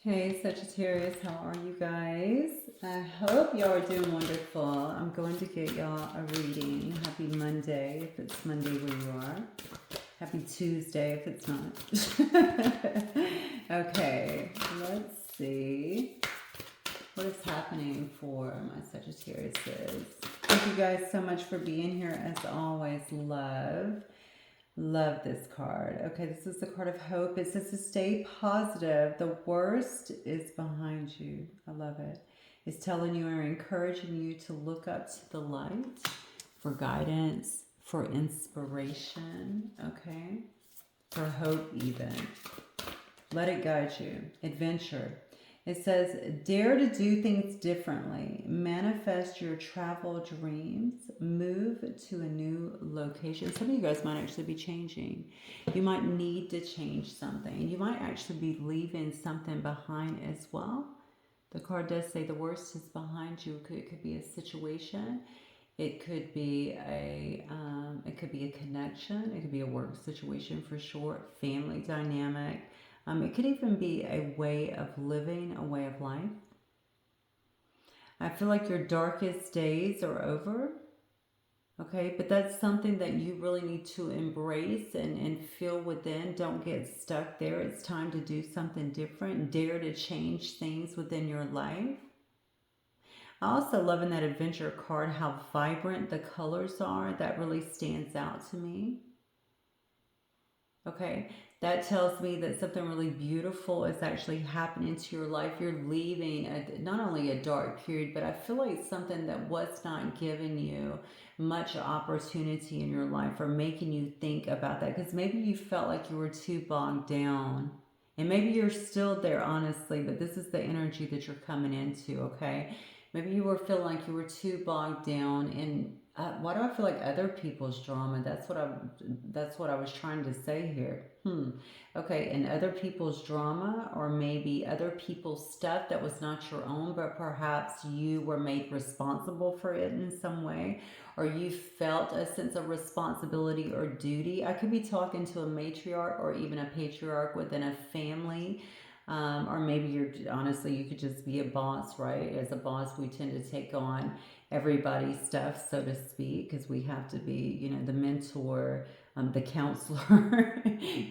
Hey Sagittarius, how are you guys? I hope y'all are doing wonderful. I'm going to get y'all a reading. Happy Monday if it's Monday where you are. Happy Tuesday if it's not. Okay, let's see what is happening for my Sagittariuses. Thank you guys so much for being here as always. Love this card. Okay, this is the card of hope. It says to stay positive. The worst is behind you. I love it. It's telling you or encouraging you to look up to the light for guidance, for inspiration, okay? For hope even. Let it guide you. Adventure. It says, dare to do things differently. Manifest your travel dreams. Move to a new location. Some of you guys might actually be changing. You might need to change something. You might actually be leaving something behind as well. The card does say the worst is behind you. It could be a situation. It could be a connection. It could be a work situation for sure. Family dynamic. It could even be a way of living, a way of life. I feel like your darkest days are over. Okay, but that's something that you really need to embrace and feel within. Don't get stuck there. It's time to do something different. Dare to change things within your life. I also love in that adventure card how vibrant the colors are. That really stands out to me. Okay, that tells me that something really beautiful is actually happening to your life. You're leaving not only a dark period, but I feel like something that was not giving you much opportunity in your life or making you think about that. Because maybe you felt like you were too bogged down. And maybe you're still there, honestly, but this is the energy that you're coming into, okay? Maybe you were feeling like you were too bogged down in why do I feel like other people's drama? That's what I was trying to say here. Okay, and other people's drama, or maybe other people's stuff that was not your own, but perhaps you were made responsible for it in some way, or you felt a sense of responsibility or duty. I could be talking to a matriarch or even a patriarch within a family. Or maybe you could just be a boss, right? As a boss, we tend to take on everybody's stuff, so to speak, because we have to be, the mentor, the counselor,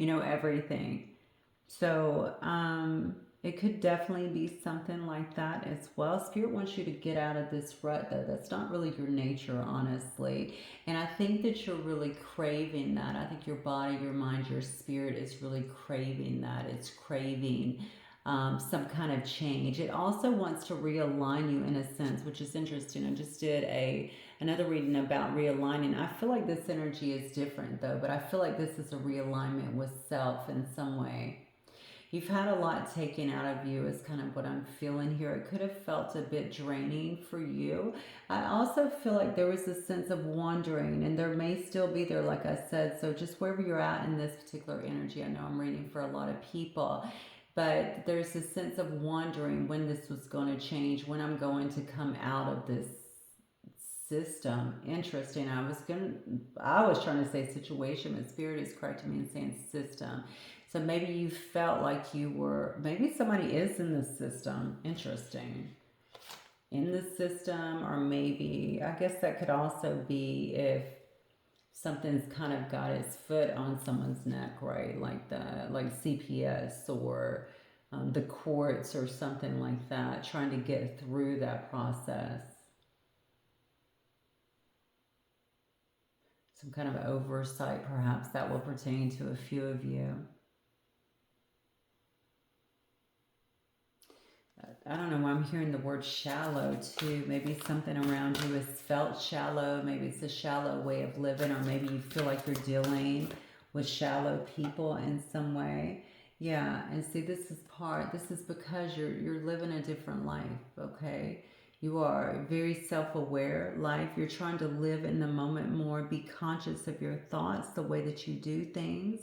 everything. So it could definitely be something like that as well. Spirit wants you to get out of this rut, though. That's not really your nature, honestly. And I think that you're really craving that. I think your body, your mind, your spirit is really craving that. It's craving some kind of change. It also wants to realign you in a sense, which is interesting. I just did another reading about realigning. I feel like this energy is different though, but I feel like this is a realignment with self in some way. You've had a lot taken out of you is kind of what I'm feeling here. It could have felt a bit draining for you. I also feel like there was a sense of wandering, and there may still be there, like I said. So just wherever you're at in this particular energy, I know I'm reading for a lot of people, but there's a sense of wondering when this was going to change, when I'm going to come out of this system. Interesting. I was trying to say situation, but spirit is correcting me and saying system. So maybe you felt like maybe somebody is in the system. Interesting. In the system, or maybe, I guess that could also be if something's kind of got its foot on someone's neck, right? Like CPS or the courts or something like that, trying to get through that process. Some kind of oversight, perhaps, that will pertain to a few of you. I don't know why I'm hearing the word shallow too. Maybe something around you is felt shallow. Maybe it's a shallow way of living, or maybe you feel like you're dealing with shallow people in some way. Yeah, and see, this is because you're living a different life, okay? You are very self-aware life. You're trying to live in the moment more, be conscious of your thoughts, the way that you do things.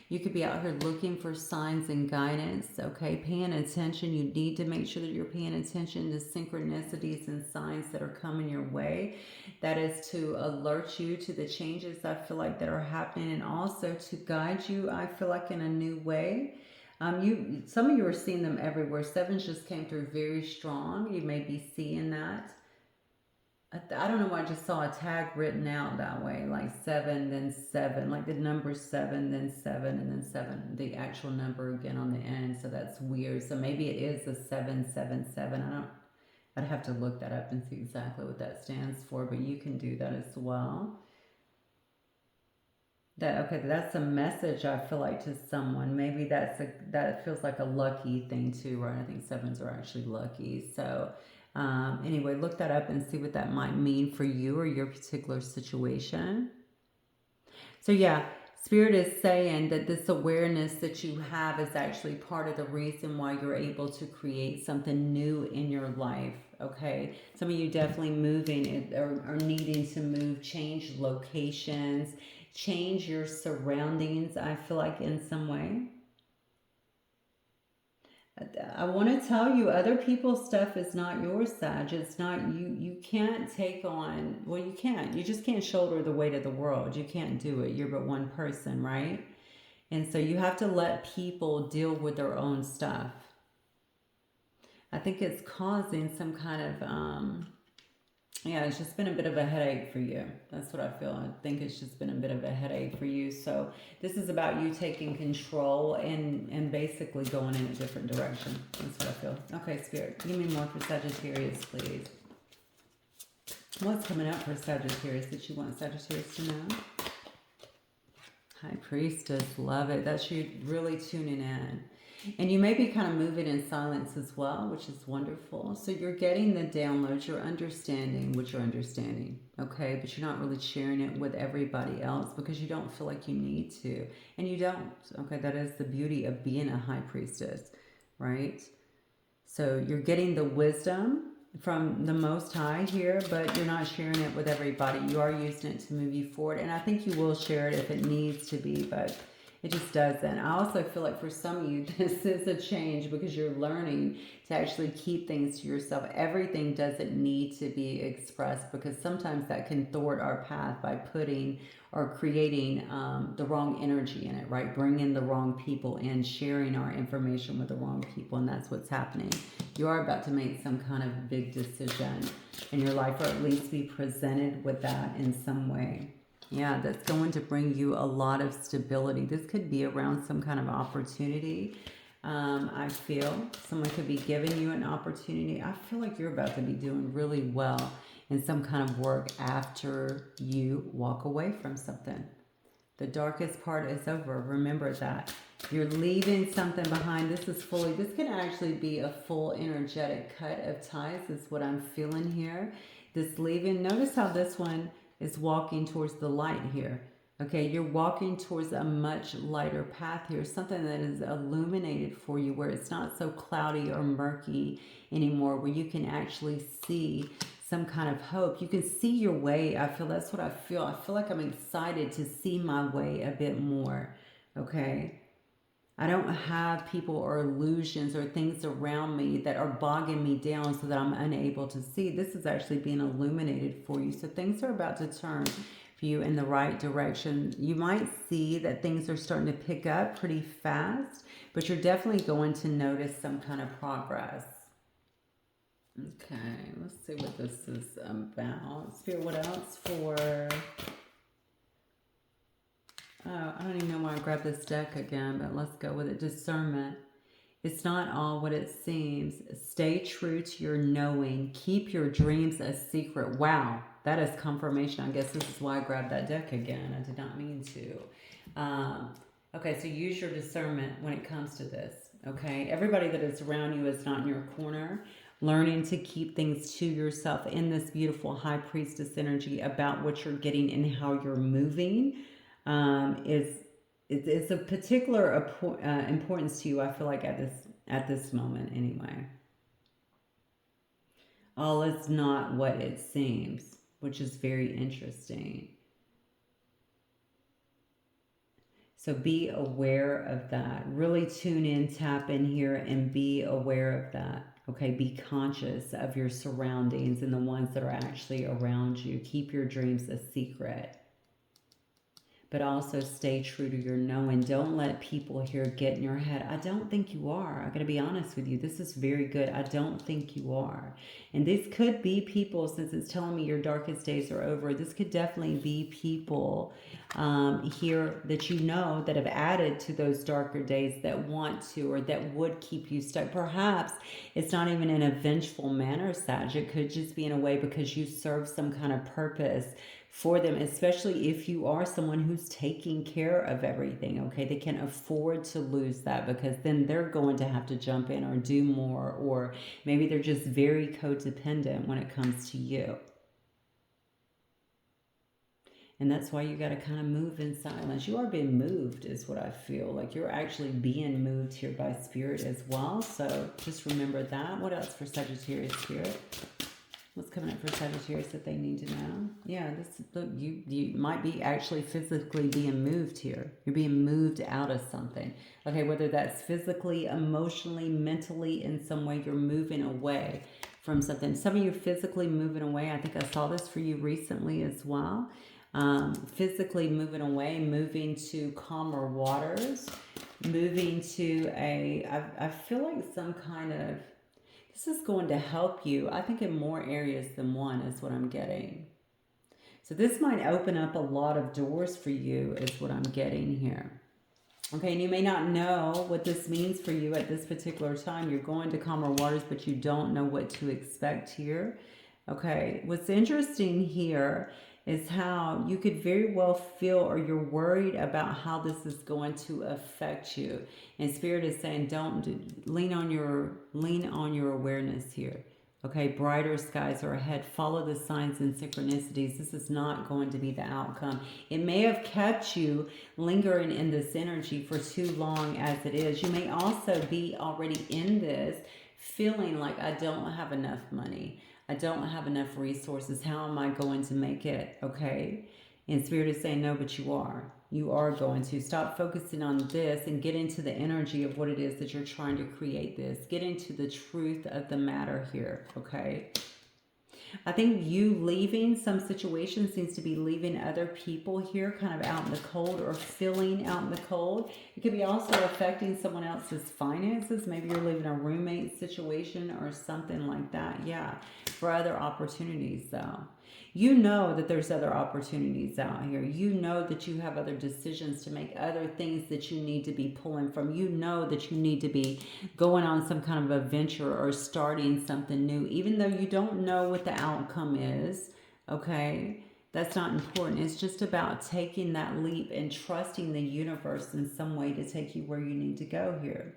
You could be out here looking for signs and guidance, okay? Paying attention. You need to make sure that you're paying attention to synchronicities and signs that are coming your way. That is to alert you to the changes I feel like that are happening, and also to guide you, I feel like, in a new way. Some of you are seeing them everywhere. Sevens just came through very strong. You may be seeing that. I don't know why I just saw a tag written out that way, like 7, then 7, like the number 7, then 7, and then 7, the actual number again on the end. So that's weird. So maybe it is a 777. I'd have to look that up and see exactly what that stands for, but you can do that as well. Okay, that's a message I feel like to someone. Maybe that feels like a lucky thing too, right? I think sevens are actually lucky. So anyway, look that up and see what that might mean for you or your particular situation. So yeah, Spirit is saying that this awareness that you have is actually part of the reason why you're able to create something new in your life. Okay, some of you definitely moving or needing to move, change locations, change your surroundings, I feel like, in some way. I want to tell you, other people's stuff is not yours, Sag. It's not you. You can't take on, well, you can't. You just can't shoulder the weight of the world. You can't do it. You're but one person, right? And so you have to let people deal with their own stuff. I think it's causing some kind of, yeah, it's just been a bit of a headache for you. That's what I feel. I think it's just been a bit of a headache for you. So this is about you taking control and basically going in a different direction. That's what I feel. Okay, Spirit, give me more for Sagittarius, please. What's coming up for Sagittarius that you want Sagittarius to know? High Priestess, love it. That's you really tuning in. And you may be kind of moving in silence as well, which is wonderful. So you're getting the downloads, you're understanding what you're understanding, okay? But you're not really sharing it with everybody else because you don't feel like you need to. And you don't, okay? That is the beauty of being a High Priestess, right? So you're getting the wisdom from the Most High here, but you're not sharing it with everybody. You are using it to move you forward. And I think you will share it if it needs to be, but it just doesn't. I also feel like for some of you, this is a change because you're learning to actually keep things to yourself. Everything doesn't need to be expressed because sometimes that can thwart our path by putting or creating the wrong energy in it, right? Bringing the wrong people in, sharing our information with the wrong people, and that's what's happening. You are about to make some kind of big decision in your life, or at least be presented with that in some way. Yeah, that's going to bring you a lot of stability. This could be around some kind of opportunity. I feel someone could be giving you an opportunity. I feel like you're about to be doing really well in some kind of work after you walk away from something. The darkest part is over. Remember that. You're leaving something behind. This can actually be a full energetic cut of ties is what I'm feeling here. This leaving, notice how this one is walking towards the light here. Okay, you're walking towards a much lighter path here, something that is illuminated for you where it's not so cloudy or murky anymore, where you can actually see some kind of hope. You can see your way. I feel that's what I feel. I feel like I'm excited to see my way a bit more. Okay. I don't have people or illusions or things around me that are bogging me down so that I'm unable to see. This is actually being illuminated for you. So things are about to turn for you in the right direction. You might see that things are starting to pick up pretty fast, but you're definitely going to notice some kind of progress. Okay, let's see what this is about. Spirit, what else for... Oh, I don't even know why I grabbed this deck again, but let's go with it. Discernment. It's not all what it seems. Stay true to your knowing. Keep your dreams a secret. Wow, that is confirmation. I guess this is why I grabbed that deck again. I did not mean to. Okay, so use your discernment when it comes to this. Okay, everybody that is around you is not in your corner. Learning to keep things to yourself in this beautiful High Priestess energy about what you're getting and how you're moving. It's a particular importance to you, I feel like, at this moment anyway. All is not what it seems, which is very interesting. So be aware of that. Really tune in, tap in here, and be aware of that. Okay, be conscious of your surroundings and the ones that are actually around you. Keep your dreams a secret. but also stay true to your knowing. Don't let people here get in your head. I don't think you are. I gotta be honest with you. This is very good. I don't think you are. And this could be people, since it's telling me your darkest days are over, this could definitely be people here that you know that have added to those darker days that want to, or that would keep you stuck. Perhaps it's not even in a vengeful manner, Sag. It could just be in a way because you serve some kind of purpose for them, especially if you are someone who's taking care of everything. Okay, they can afford to lose that, because then they're going to have to jump in or do more, or maybe they're just very codependent when it comes to you. And that's why you got to kind of move in silence. You are being moved, is what I feel. Like you're actually being moved here by spirit as well. So just remember that. What else for Sagittarius spirit? What's coming up for Sagittarius that they need to know? Yeah, this, look, you might be actually physically being moved here. You're being moved out of something. Okay, whether that's physically, emotionally, mentally, in some way, you're moving away from something. Some of you physically moving away. I think I saw this for you recently as well. Physically moving away, moving to calmer waters, moving to I feel like some kind of, this is going to help you, I think, in more areas than one, is what I'm getting. So this might open up a lot of doors for you, is what I'm getting here. Okay, and you may not know what this means for you at this particular time. You're going to calmer waters, but you don't know what to expect here. Okay, what's interesting here is how you could very well feel, or you're worried about how this is going to affect you. And Spirit is saying, don't lean on your awareness here. Okay, brighter skies are ahead. Follow the signs and synchronicities. This is not going to be the outcome. It may have kept you lingering in this energy for too long as it is. You may also be already in this, feeling like, I don't have enough money. I don't have enough resources. How am I going to make it? Okay. And Spirit is saying, no, but you are. You are going to. Stop focusing on this and get into the energy of what it is that you're trying to create this. Get into the truth of the matter here, okay? I think you leaving some situation seems to be leaving other people here kind of out in the cold, or feeling out in the cold. It could be also affecting someone else's finances. Maybe you're leaving a roommate situation or something like that. Yeah, for other opportunities though. You know that there's other opportunities out here. You know that you have other decisions to make, other things that you need to be pulling from. You know that you need to be going on some kind of adventure or starting something new, even though you don't know what the outcome is, okay? That's not important. It's just about taking that leap and trusting the universe in some way to take you where you need to go here.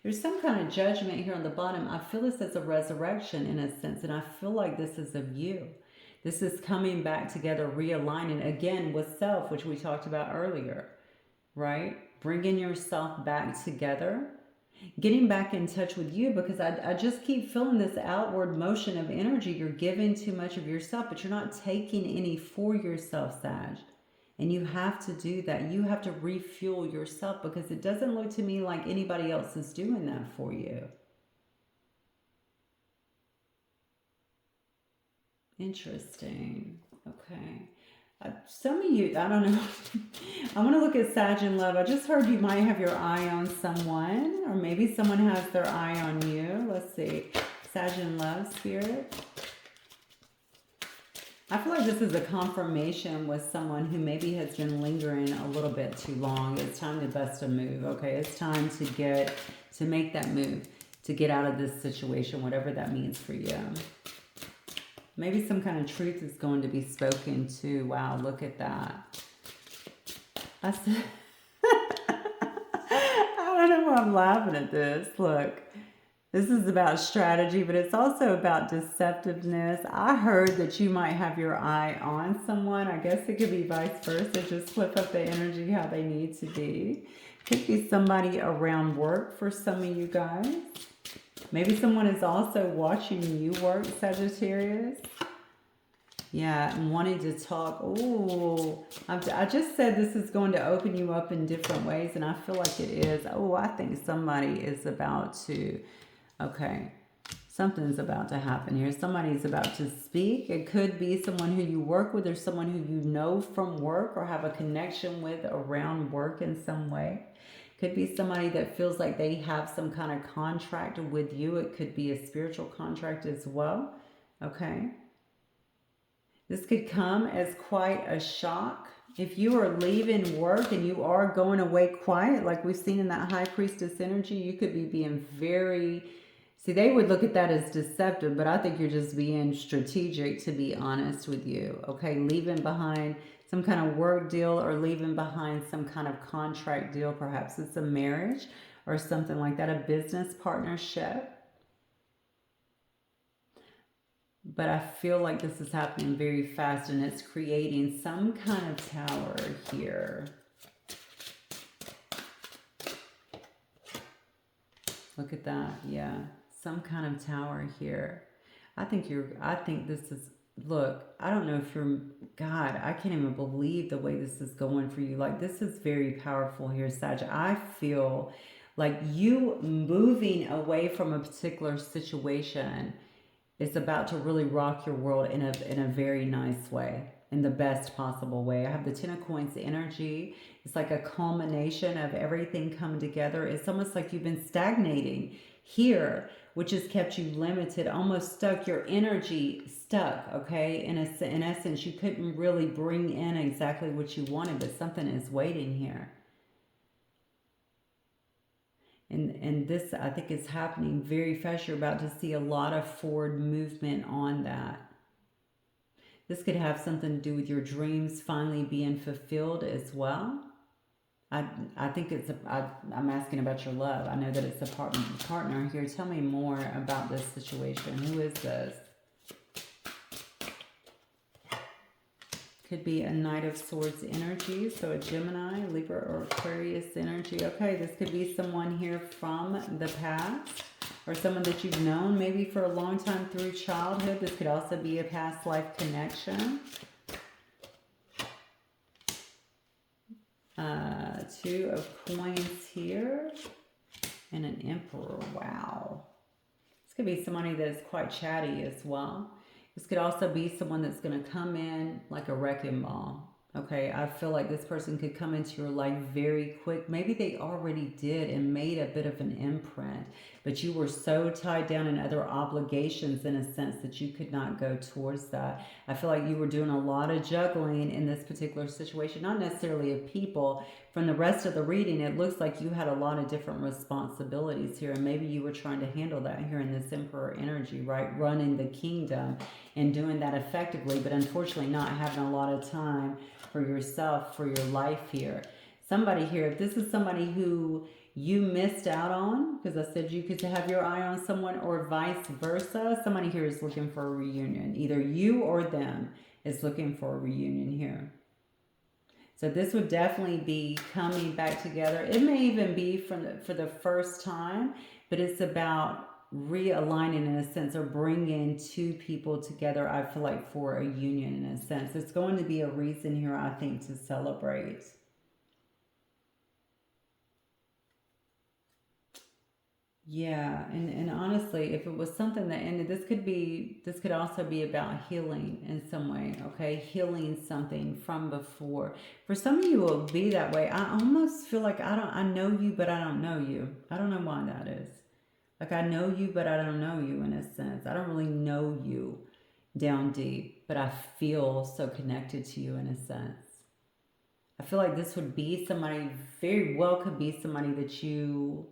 There's some kind of judgment here on the bottom. I feel this as a resurrection in a sense, and I feel like this is of you. This is coming back together, realigning again with self, which we talked about earlier, right? Bringing yourself back together, getting back in touch with you, because I just keep feeling this outward motion of energy. You're giving too much of yourself, but you're not taking any for yourself, Sag. And you have to do that. You have to refuel yourself, because it doesn't look to me like anybody else is doing that for you. Interesting. Okay. Some of you, I don't know. I want to look at Sag in love. I just heard you might have your eye on someone, or maybe someone has their eye on you. Let's see. Sag in love, Spirit. I feel like this is a confirmation with someone who maybe has been lingering a little bit too long. It's time to bust a move, okay? It's time to make that move, to get out of this situation, whatever that means for you. Maybe some kind of truth is going to be spoken to. Wow, look at that. I said, I don't know why I'm laughing at this. Look, this is about strategy, but it's also about deceptiveness. I heard that you might have your eye on someone. I guess it could be vice versa. Just flip up the energy how they need to be. Could be somebody around work for some of you guys. Maybe someone is also watching you work, Sagittarius. Yeah, and wanting to talk. Oh, I just said this is going to open you up in different ways, and I feel like it is. Oh, I think somebody is about to. Okay. Something's about to happen here. Somebody's about to speak. It could be someone who you work with or someone who you know from work or have a connection with around work in some way. Could be somebody that feels like they have some kind of contract with you. It could be a spiritual contract as well. Okay. This could come as quite a shock. If you are leaving work and you are going away quiet, like we've seen in that High Priestess energy, you could be being very... See, they would look at that as deceptive, but I think you're just being strategic, to be honest with you. Okay, leaving behind some kind of work deal or leaving behind some kind of contract deal. Perhaps it's a marriage or something like that, a business partnership. But I feel like this is happening very fast and it's creating some kind of tower here. Look at that. Yeah. Some kind of tower here. I think this is, look, I don't know if you're, God, I can't even believe the way this is going for you. Like, this is very powerful here, Sag. I feel like you moving away from a particular situation is about to really rock your world in a very nice way, in the best possible way. I have the Ten of Coins energy. It's like a culmination of everything coming together. It's almost like you've been stagnating here, which has kept you limited, almost stuck, your energy stuck, okay? In essence, you couldn't really bring in exactly what you wanted, but something is waiting here. And this, I think, is happening very fast. You're about to see a lot of forward movement on that. This could have something to do with your dreams finally being fulfilled as well. I think it's I'm asking about your love. I know that it's a partner here. Tell me more about this situation. Who is this? Could be a Knight of Swords energy, so a Gemini, Libra, or Aquarius energy. Okay, this could be someone here from the past or someone that you've known maybe for a long time through childhood. This could also be a past life connection. Two of Coins here and an Emperor. Wow. This could be somebody that is quite chatty as well. This could also be someone that's going to come in like a wrecking ball. Okay, I feel like this person could come into your life very quick. Maybe they already did and made a bit of an imprint, but you were so tied down in other obligations in a sense that you could not go towards that. I feel like you were doing a lot of juggling in this particular situation, not necessarily of people. From the rest of the reading, it looks like you had a lot of different responsibilities here, and maybe you were trying to handle that here in this Emperor energy, right? Running the kingdom and doing that effectively, but unfortunately not having a lot of time for yourself, for your life here. Somebody here, if this is somebody who you missed out on, because I said you could have your eye on someone, or vice versa, somebody here is looking for a reunion. Either you or them is looking for a reunion here. So this would definitely be coming back together. It may even be for the first time, but it's about realigning in a sense, or bringing two people together, I feel like, for a union in a sense. It's going to be a reason here, I think, to celebrate. Yeah, and honestly, if it was something that ended, this could also be about healing in some way, okay? Healing something from before. For some of you, it will be that way. I almost feel like I know you, but I don't know you. I don't know why that is. Like, I know you, but I don't know you in a sense. I don't really know you down deep, but I feel so connected to you in a sense. I feel like this would be somebody, very well could be somebody that you,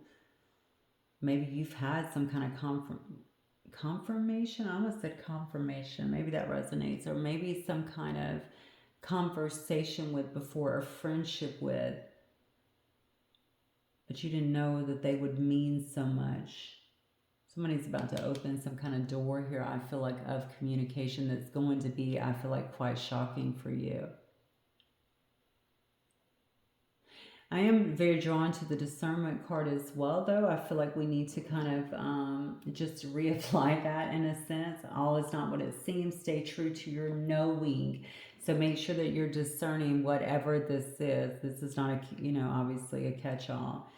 maybe you've had some kind of confirmation. I almost said confirmation. Maybe that resonates. Or maybe some kind of conversation with before, or friendship with, but you didn't know that they would mean so much. Somebody's about to open some kind of door here, I feel like, of communication that's going to be, I feel like, quite shocking for you. I am very drawn to the discernment card as well, though. I feel like we need to kind of just reapply that in a sense. All is not what it seems. Stay true to your knowing. So make sure that you're discerning whatever this is. This is not a, obviously a catch-all.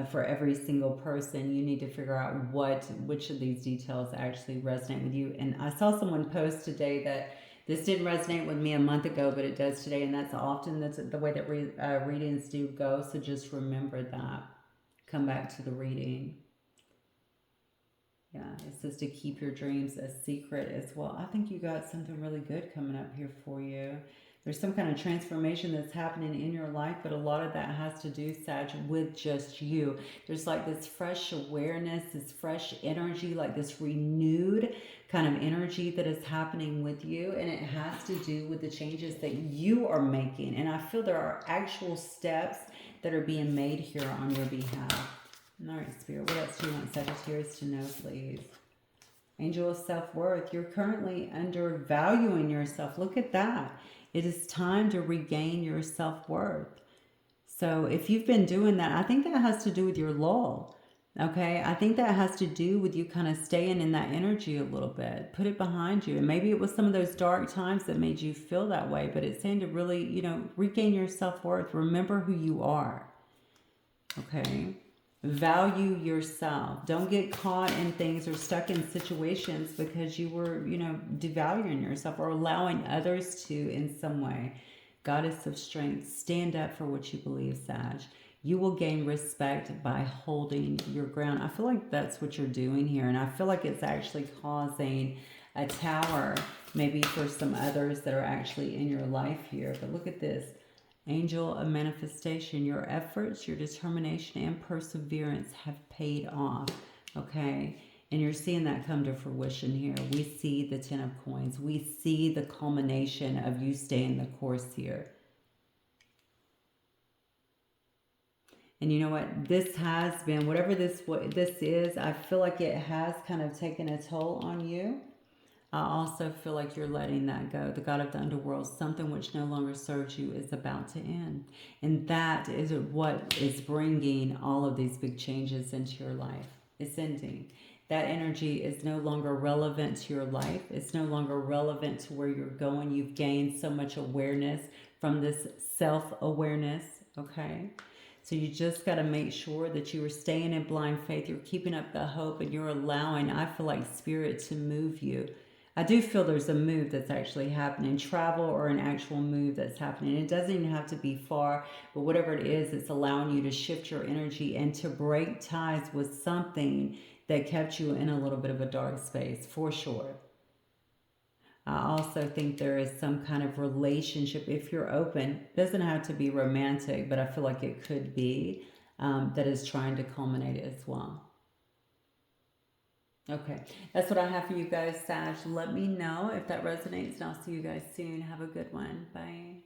for every single person. You need to figure out which of these details actually resonate with you. And I saw someone post today that this didn't resonate with me a month ago, but it does today, and that's the way that readings do go. So just remember that. Come back to the reading. Yeah, it says to keep your dreams a secret as well. I think you got something really good coming up here for you. There's some kind of transformation that's happening in your life, but a lot of that has to do, Sag, with just you. There's like this fresh awareness, this fresh energy, like this renewed kind of energy that is happening with you, and it has to do with the changes that you are making. And I feel there are actual steps that are being made here on your behalf. All right, Spirit, what else do you want Sagittarius to know, please? Angel of self-worth. You're currently undervaluing yourself. Look at that. It is time to regain your self-worth. So if you've been doing that, I think that has to do with your lull. Okay, I think that has to do with you kind of staying in that energy a little bit. Put it behind you. And maybe it was some of those dark times that made you feel that way, but it's saying to really, regain your self-worth. Remember who you are. Okay. Value yourself. Don't get caught in things or stuck in situations because you were, devaluing yourself or allowing others to in some way. Goddess of strength, stand up for what you believe, Sag. You will gain respect by holding your ground. I feel like that's what you're doing here. And I feel like it's actually causing a tower maybe for some others that are actually in your life here. But look at this. Angel of manifestation, your efforts, your determination, and perseverance have paid off, okay? And you're seeing that come to fruition here. We see the Ten of Coins. We see the culmination of you staying the course here. And you know what? This has been, whatever this is, I feel like it has kind of taken a toll on you. I also feel like you're letting that go. The God of the underworld, something which no longer serves you is about to end. And that is what is bringing all of these big changes into your life. It's ending. That energy is no longer relevant to your life. It's no longer relevant to where you're going. You've gained so much awareness from this self-awareness, okay? So you just got to make sure that you are staying in blind faith. You're keeping up the hope and you're allowing, I feel like, Spirit to move you. I do feel there's a move that's actually happening, travel or an actual move that's happening. It doesn't even have to be far, but whatever it is, it's allowing you to shift your energy and to break ties with something that kept you in a little bit of a dark space, for sure. I also think there is some kind of relationship, if you're open, it doesn't have to be romantic, but I feel like it could be, that is trying to culminate as well. Okay, that's what I have for you guys, Sag. Let me know if that resonates, and I'll see you guys soon. Have a good one. Bye.